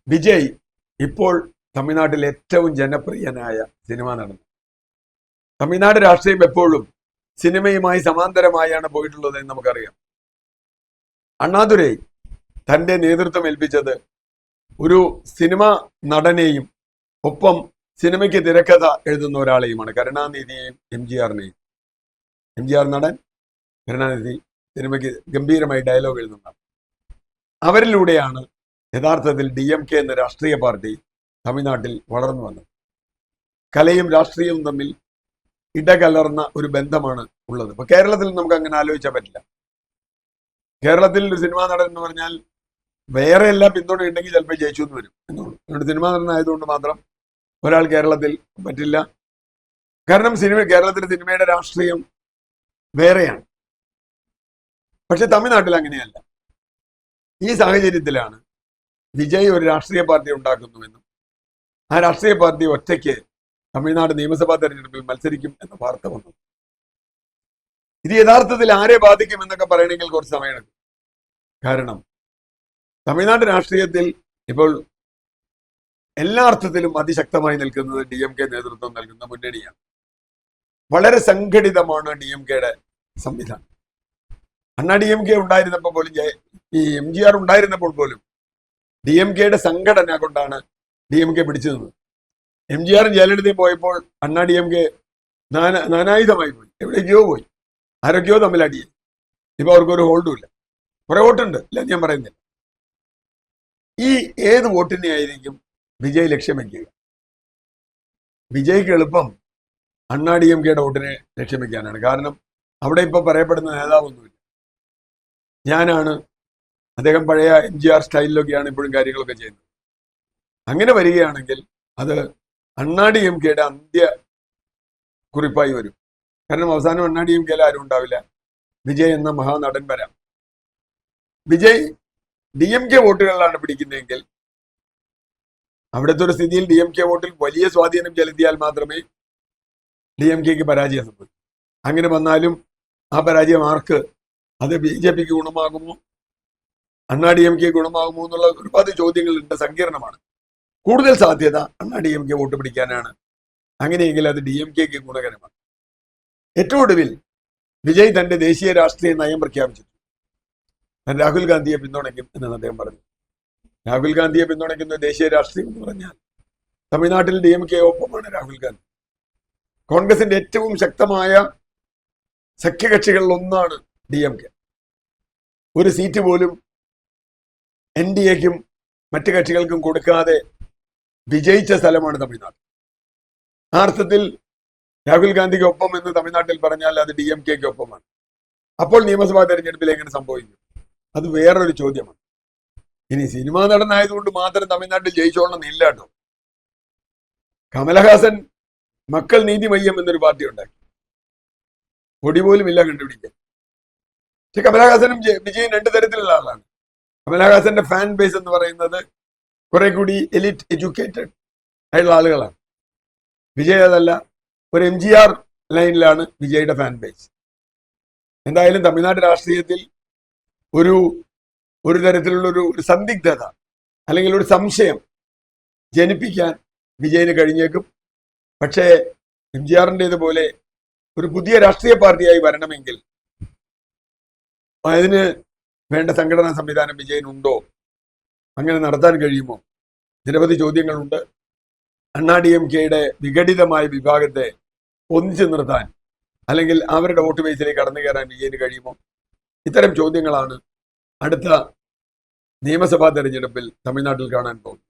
വിജയ് ഇപ്പോൾ തമിഴ്നാട്ടിൽ ഏറ്റവും ജനപ്രിയനായ സിനിമാ നടൻ. തമിഴ്നാട് രാഷ്ട്രീയം എപ്പോഴും സിനിമയുമായി സമാന്തരമായാണ് പോയിട്ടുള്ളത് എന്ന് നമുക്കറിയാം. അണ്ണാദുരൈ തന്റെ നേതൃത്വം ഏൽപ്പിച്ചത് ഒരു സിനിമ നടനെയും ഒപ്പം സിനിമയ്ക്ക് തിരക്കഥ എഴുതുന്ന ഒരാളെയുമാണ്, കരുണാനിധിയെയും എംജിആറിനെയും. എംജിആർ നടൻ, കരുണാനിധി സിനിമയ്ക്ക് ഗംഭീരമായി ഡയലോഗ് എഴുതുന്ന. അവരിലൂടെയാണ് യഥാർത്ഥത്തിൽ DMK എന്ന രാഷ്ട്രീയ പാർട്ടി തമിഴ്നാട്ടിൽ വളർന്നു വന്നത്. കലയും രാഷ്ട്രീയവും തമ്മിൽ ഇടകലർന്ന ഒരു ബന്ധമാണ് ഉള്ളത്. ഇപ്പൊ കേരളത്തിൽ നമുക്ക് അങ്ങനെ ആലോചിച്ചാൽ പറ്റില്ല. കേരളത്തിൽ ഒരു സിനിമാ നടൻ എന്ന് പറഞ്ഞാൽ വേറെ എല്ലാ പിന്തുണ ഉണ്ടെങ്കിൽ ചിലപ്പോൾ ജയിച്ചു എന്ന് വരും എന്നുള്ളൂ. അതുകൊണ്ട് സിനിമാ നടനായതുകൊണ്ട് മാത്രം ഒരാൾ കേരളത്തിൽ പറ്റില്ല. കാരണം കേരളത്തിലെ സിനിമയുടെ രാഷ്ട്രീയം വേറെയാണ്. പക്ഷെ തമിഴ്നാട്ടിൽ അങ്ങനെയല്ല. ഈ സാഹചര്യത്തിലാണ് വിജയ് ഒരു രാഷ്ട്രീയ പാർട്ടി ഉണ്ടാക്കുന്നുവെന്നും ആ രാഷ്ട്രീയ പാർട്ടി ഒറ്റയ്ക്ക് തമിഴ്നാട് നിയമസഭാ തെരഞ്ഞെടുപ്പിൽ മത്സരിക്കും എന്ന വാർത്ത വന്നു. ഇത് യഥാർത്ഥത്തിൽ ആരെ ബാധിക്കും എന്നൊക്കെ പറയണമെങ്കിൽ കുറച്ച് സമയമെടുക്കും. കാരണം തമിഴ്നാട് രാഷ്ട്രീയത്തിൽ ഇപ്പോൾ എല്ലാ അർത്ഥത്തിലും അതിശക്തമായി നിൽക്കുന്നത് DMK നേതൃത്വം നൽകുന്ന മുന്നണിയാണ്. വളരെ സംഘടിതമാണ് DMKയുടെ സംവിധാനം. അണ്ണാ DMK ഉണ്ടായിരുന്നപ്പോൾ പോലും, ഈ MGR ഉണ്ടായിരുന്നപ്പോൾ പോലും DMKയുടെ സംഘടന കൊണ്ടാണ് DMK പിടിച്ചു നിന്നത്. MGRും ജയലളിതയും പോയപ്പോൾ അണ്ണാ DMK നാനായുധമായി പോയി, എവിടേക്കോ പോയി, ആരൊക്കെയോ തമ്മിൽ അടിയായി. ഇപ്പൊ അവർക്കൊരു ഹോൾഡും ഇല്ല. കുറെ വോട്ടുണ്ട്, ഇല്ല ഞാൻ പറയുന്നില്ല. ഈ ഏത് വോട്ടിനെ ആയിരിക്കും വിജയ് ലക്ഷ്യം വയ്ക്കുക? വിജയ്ക്ക് എളുപ്പം അണ്ണാ DMKയുടെ വോട്ടിനെ ലക്ഷ്യം വയ്ക്കാനാണ്. കാരണം അവിടെ ഇപ്പൊ പറയപ്പെടുന്ന നേതാവൊന്നുമില്ല. ഞാനാണ്, അദ്ദേഹം പഴയ MGR സ്റ്റൈലിലൊക്കെയാണ് ഇപ്പോഴും കാര്യങ്ങളൊക്കെ ചെയ്യുന്നത്. അങ്ങനെ വരികയാണെങ്കിൽ അത് അണ്ണാ DMKയുടെ അന്ത്യ കുറിപ്പായി വരും. കാരണം അവസാനം അണ്ണാ DMKയിൽ ആരും ഉണ്ടാവില്ല, വിജയ് എന്ന മഹാനടൻ വരാം. വിജയ് DMK വോട്ടുകളിലാണ് പിടിക്കുന്നതെങ്കിൽ അവിടുത്തെ ഒരു സ്ഥിതിയിൽ DMK വോട്ടിൽ വലിയ സ്വാധീനം ചെലുത്തിയാൽ മാത്രമേ DMKക്ക് പരാജയം സംഭവിക്കൂ. അങ്ങനെ വന്നാലും ആ പരാജയം ആർക്ക്? അത് BJPക്ക് ഗുണമാകുമോ, അണ്ണാ DMK ഗുണമാകുമോ എന്നുള്ള ഒരുപാട് ചോദ്യങ്ങളുണ്ട്, സങ്കീർണമാണ്. കൂടുതൽ സാധ്യത അണ്ണാ DMK വോട്ട് പിടിക്കാനാണ്. അങ്ങനെയെങ്കിൽ അത് DMKക്ക് ഗുണകരമാണ്. ഏറ്റവും ഒടുവിൽ വിജയ് തന്റെ ദേശീയ രാഷ്ട്രീയ നയം പ്രഖ്യാപിച്ചു. രാഹുൽ ഗാന്ധിയെ പിന്തുണയ്ക്കും എന്നാണ് അദ്ദേഹം പറഞ്ഞത്. രാഹുൽ ഗാന്ധിയെ പിന്തുണയ്ക്കുന്ന ദേശീയ രാഷ്ട്രീയം എന്ന് പറഞ്ഞാൽ തമിഴ്നാട്ടിൽ DMK ഒപ്പമാണ് രാഹുൽ ഗാന്ധി. കോൺഗ്രസിന്റെ ഏറ്റവും ശക്തമായ സഖ്യകക്ഷികളിൽ ഒന്നാണ് DMK. ഒരു സീറ്റ് പോലും NDAക്കും മറ്റു കക്ഷികൾക്കും കൊടുക്കാതെ വിജയിച്ച സ്ഥലമാണ് തമിഴ്നാട്. ആ അർത്ഥത്തിൽ രാഹുൽ ഗാന്ധിക്ക് ഒപ്പം എന്ന് തമിഴ്നാട്ടിൽ പറഞ്ഞാൽ അത് DMKക്ക് ഒപ്പമാണ്. അപ്പോൾ നിയമസഭാ തെരഞ്ഞെടുപ്പിൽ എങ്ങനെ സംഭവിക്കും? അത് വേറൊരു ചോദ്യമാണ്. ഇനി സിനിമാ നടനായതുകൊണ്ട് മാത്രം തമിഴ്നാട്ടിൽ ജയിച്ചോളണം എന്നില്ല കേട്ടോ. കമലഹാസൻ മക്കൾ നീതി മയ്യം എന്നൊരു പാർട്ടി ഉണ്ടാക്കി, പൊടി പോലും ഇല്ല കണ്ടുപിടിക്കാൻ. പക്ഷെ കമലഹാസനും വിജയും രണ്ടു തരത്തിലുള്ള ആളാണ്. കമലഹാസന്റെ ഫാൻ ബേസ് എന്ന് പറയുന്നത് കുറെ കൂടി എലിറ്റ് എഡ്യൂക്കേറ്റഡ് ആയിട്ടുള്ള ആളുകളാണ്. വിജയ് അതല്ല, ഒരു MGR ലൈനിലാണ് വിജയുടെ ഫാൻ ബേസ്. എന്തായാലും തമിഴ്നാട് രാഷ്ട്രീയത്തിൽ ഒരു തരത്തിലുള്ള ഒരു സന്ദിഗ്ധത അല്ലെങ്കിൽ ഒരു സംശയം ജനിപ്പിക്കാൻ വിജയിന് കഴിഞ്ഞേക്കും. പക്ഷേ MGRന്റേതുപോലെ ഒരു പുതിയ രാഷ്ട്രീയ പാർട്ടിയായി വരണമെങ്കിൽ അതിന് വേണ്ട സംഘടനാ സംവിധാനം വിജയനുണ്ടോ? അങ്ങനെ നടത്താൻ കഴിയുമോ? നിരവധി ചോദ്യങ്ങളുണ്ട്. അണ്ണാ DMKയുടെ വിഘടിതമായ വിഭാഗത്തെ ഒന്നിച്ചു നിർത്താൻ അല്ലെങ്കിൽ അവരുടെ വോട്ട് ബേസിലേക്ക് കടന്നു കയറാൻ വിജയന് കഴിയുമോ? ഇത്തരം ചോദ്യങ്ങളാണ് അടുത്ത നിയമസഭാ തെരഞ്ഞെടുപ്പിൽ തമിഴ്നാട്ടിൽ കാണാൻ പോകുന്നത്.